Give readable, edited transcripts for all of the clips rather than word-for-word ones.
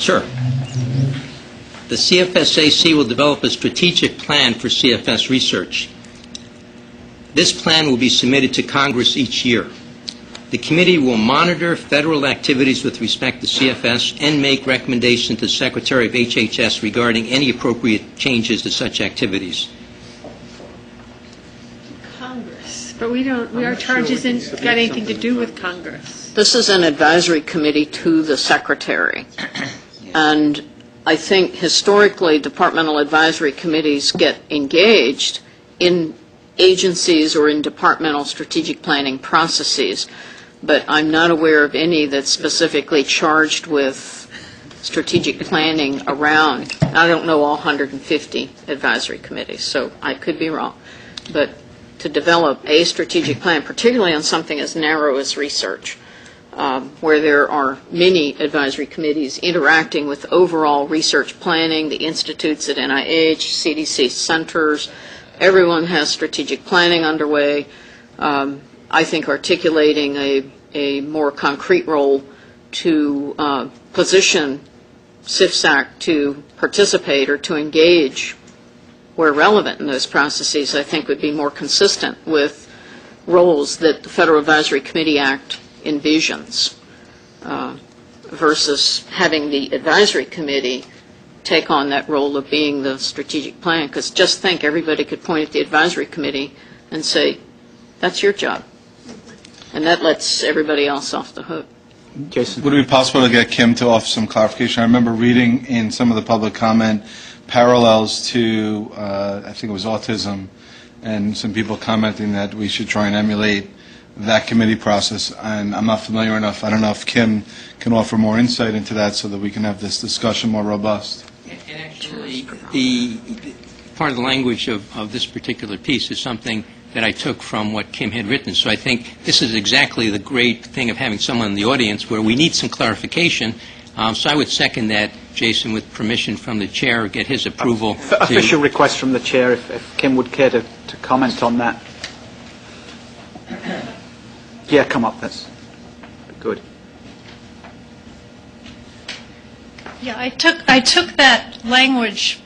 Sure. The CFSAC will develop a strategic plan for CFS research. This plan will be submitted to Congress each year. The committee will monitor federal activities with respect to CFS and make recommendations to the Secretary of HHS regarding any appropriate changes to such activities. Congress, but our charge isn't got anything to do with Congress. This is an advisory committee to the Secretary. And I think historically departmental advisory committees get engaged in agencies or in departmental strategic planning processes, but I'm not aware of any that's specifically charged with strategic planning around. I don't know all 150 advisory committees, so I could be wrong. But to develop a strategic plan, particularly on something as narrow as research, where there are many advisory committees interacting with overall research planning, the institutes at NIH, CDC centers, everyone has strategic planning underway. I think articulating a more concrete role to position CFSAC to participate or to engage where relevant in those processes, I think would be more consistent with roles that the Federal Advisory Committee Act envisions, versus having the advisory committee take on that role of being the strategic plan. Because just think, everybody could point at the advisory committee and say, that's your job. And that lets everybody else off the hook. Jason? Would it be possible to get Kim to offer some clarification? I remember reading in some of the public comment parallels to, I think it was autism, and some people commenting that we should try and emulate that committee process, and I'm not familiar enough. I don't know if Kim can offer more insight into that so that we can have this discussion more robust. And actually, the part of the language of this particular piece is something that I took from what Kim had written. So I think this is exactly the great thing of having someone in the audience where we need some clarification. So I would second that, Jason, with permission from the chair, get his approval. Official request from the chair, if Kim would care to comment on that. Yeah, come up. That's good. Yeah, I took that language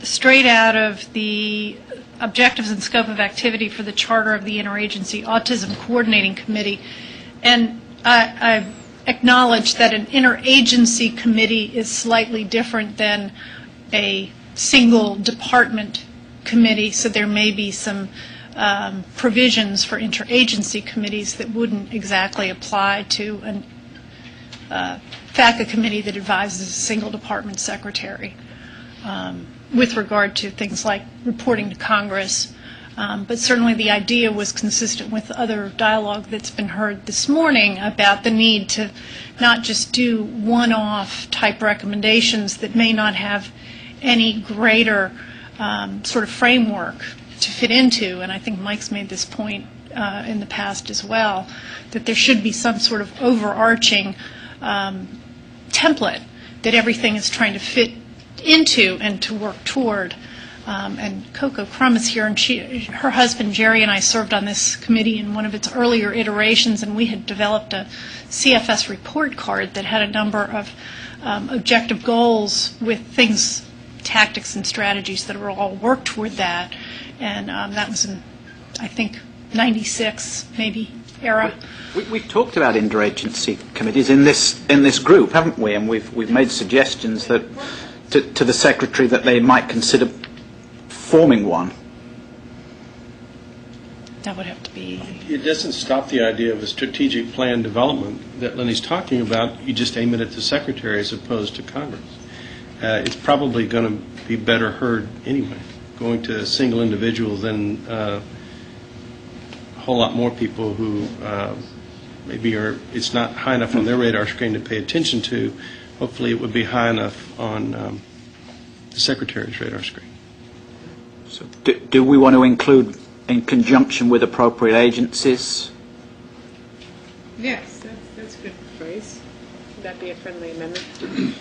straight out of the objectives and scope of activity for the charter of the Interagency Autism Coordinating Committee, and I acknowledge that an interagency committee is slightly different than a single department committee, so there may be some provisions for interagency committees that wouldn't exactly apply to a FACA committee that advises a single department secretary with regard to things like reporting to Congress. But certainly the idea was consistent with other dialogue that's been heard this morning about the need to not just do one-off type recommendations that may not have any greater sort of framework to fit into, and I think Mike's made this point in the past as well, that there should be some sort of overarching template that everything is trying to fit into and to work toward. And Coco Crum is here, and her husband Jerry and I served on this committee in one of its earlier iterations, and we had developed a CFS report card that had a number of objective goals with things, tactics and strategies that were all worked toward that. And that was in, I think, 96 maybe era. We've talked about interagency committees in this group, haven't we? And we've made suggestions that to the secretary that they might consider forming one. That would have to be. It doesn't stop the idea of a strategic plan development that Lenny's talking about. You just aim it at the secretary as opposed to Congress. It's probably going to be better heard anyway, going to a single individual than a whole lot more people who maybe it's not high enough on their radar screen to pay attention to. Hopefully it would be high enough on the secretary's radar screen. So do we want to include in conjunction with appropriate agencies? Yes, that's a good phrase. Would that be a friendly amendment?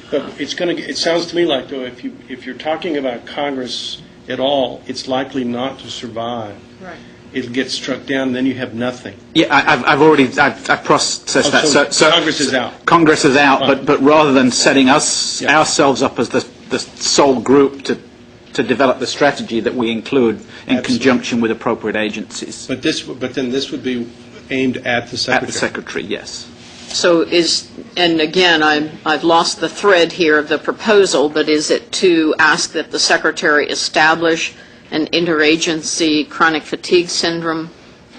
But it sounds to me like, though, if you're talking about Congress at all, it's likely not to survive. Right. it gets struck down, then you have nothing. Yeah, I've processed that. So Congress is out. Congress is out, Fine. but rather than setting ourselves up as the sole group to develop the strategy that we include in conjunction with appropriate agencies. But then this would be aimed at the Secretary. At the Secretary, yes. So and again, I've lost the thread here of the proposal, but is it to ask that the Secretary establish an interagency chronic fatigue syndrome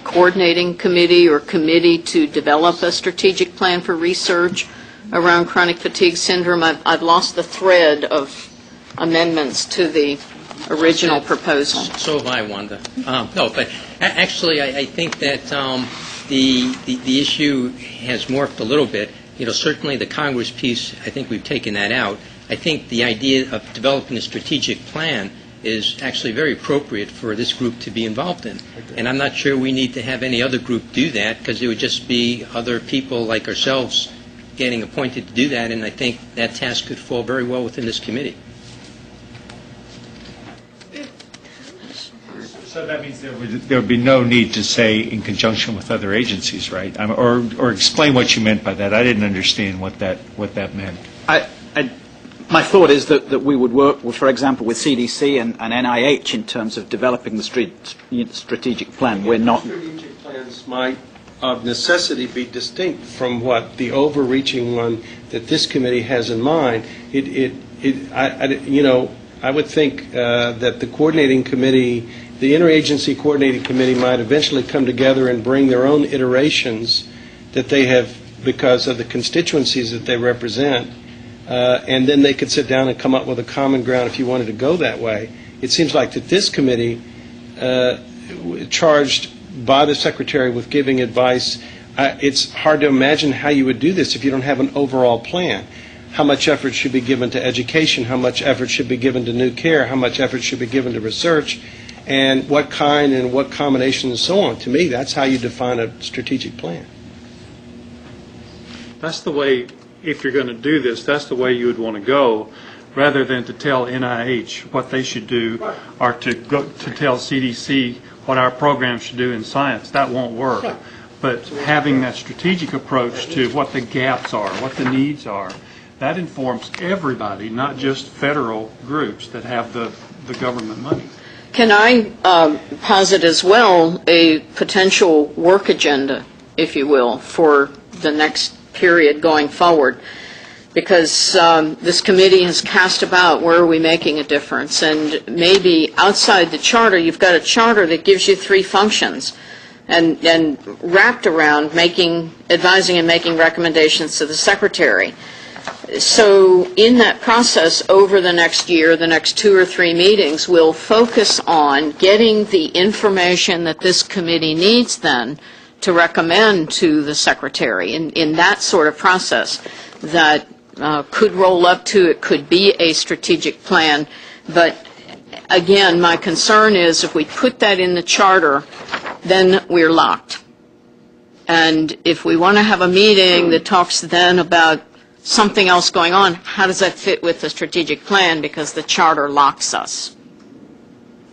coordinating committee or committee to develop a strategic plan for research around chronic fatigue syndrome? I've lost the thread of amendments to the original proposal. So have I, Wanda. No, but actually, I think that the issue has morphed a little bit. Certainly the Congress piece, I think we've taken that out. I think the idea of developing a strategic plan is actually very appropriate for this group to be involved in. And I'm not sure we need to have any other group do that, because it would just be other people like ourselves getting appointed to do that, and I think that task could fall very well within this committee. So that means there would be no need to say in conjunction with other agencies, right? Or explain what you meant by that. I didn't understand what that meant. My thought is that we would work, for example, with CDC and NIH in terms of developing the strategic plan. We're not. Strategic plans might, of necessity, be distinct from what the overreaching one that this committee has in mind. I would think that the coordinating committee, the interagency coordinating committee, might eventually come together and bring their own iterations that they have because of the constituencies that they represent. And then they could sit down and come up with a common ground if you wanted to go that way. It seems like that this committee, charged by the Secretary with giving advice, it's hard to imagine how you would do this if you don't have an overall plan. How much effort should be given to education, how much effort should be given to new care, how much effort should be given to research, and what kind and what combination and so on. To me, that's how you define a strategic plan. That's the way. If you're going to do this, that's the way you would want to go, rather than to tell NIH what they should do, or to tell CDC what our program should do in science. That won't work. Right. But having that strategic approach to what the gaps are, what the needs are, that informs everybody, not just federal groups that have the government money. Can I posit as well a potential work agenda, if you will, for the next period going forward, because this committee has cast about where are we making a difference, and maybe outside the charter you've got a charter that gives you three functions and wrapped around advising and making recommendations to the Secretary. So in that process, over the next year, the next 2 or 3 meetings, we'll focus on getting the information that this committee needs then to recommend to the Secretary in that sort of process that could roll up to, it could be a strategic plan. But again, my concern is if we put that in the charter, then we're locked. And if we want to have a meeting that talks then about something else going on, how does that fit with the strategic plan? Because the charter locks us.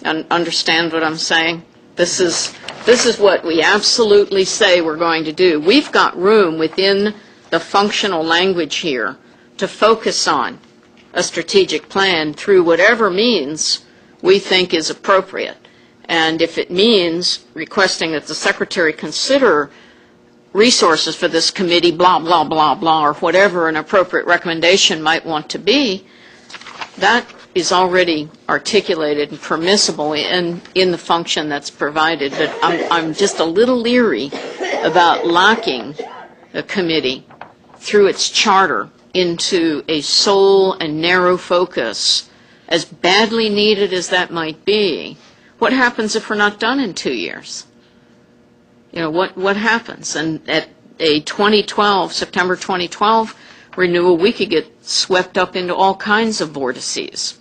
Understand what I'm saying? This is what we absolutely say we're going to do. We've got room within the functional language here to focus on a strategic plan through whatever means we think is appropriate. And if it means requesting that the Secretary consider resources for this committee, blah, blah, blah, blah, or whatever an appropriate recommendation might want to be, that is already articulated and permissible in the function that's provided. But I'm just a little leery about locking a committee through its charter into a sole and narrow focus, as badly needed as that might be. What happens if we're not done in 2 years? What happens? And at a September 2012 renewal, we could get swept up into all kinds of vortices.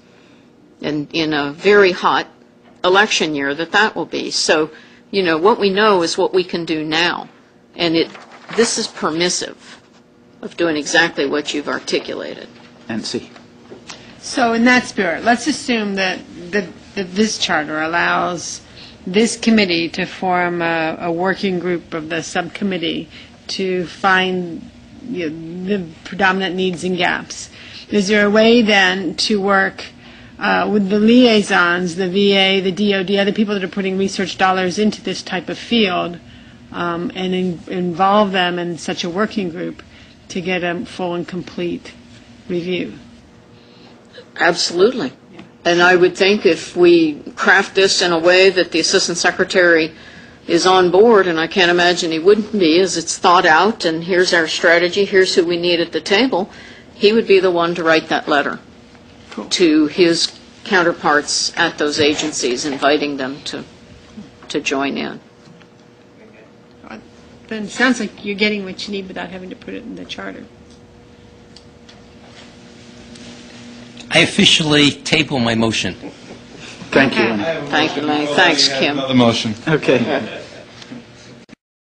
And in a very hot election year that will be. So, what we know is what we can do now. And this is permissive of doing exactly what you've articulated. Nancy. So in that spirit, let's assume that this charter allows this committee to form a working group of the subcommittee to find the predominant needs and gaps. Is there a way then to work with the liaisons, the VA, the DOD, other people that are putting research dollars into this type of field, and involve them in such a working group to get a full and complete review? Absolutely. And I would think if we craft this in a way that the Assistant Secretary is on board, and I can't imagine he wouldn't be, as it's thought out, and here's our strategy, here's who we need at the table, he would be the one to write that letter to his counterparts at those agencies, inviting them to join in. Then it sounds like you're getting what you need without having to put it in the charter. I officially table my motion. Thank you. Thank you, Lenny. Thanks, Kim. Another motion. Okay.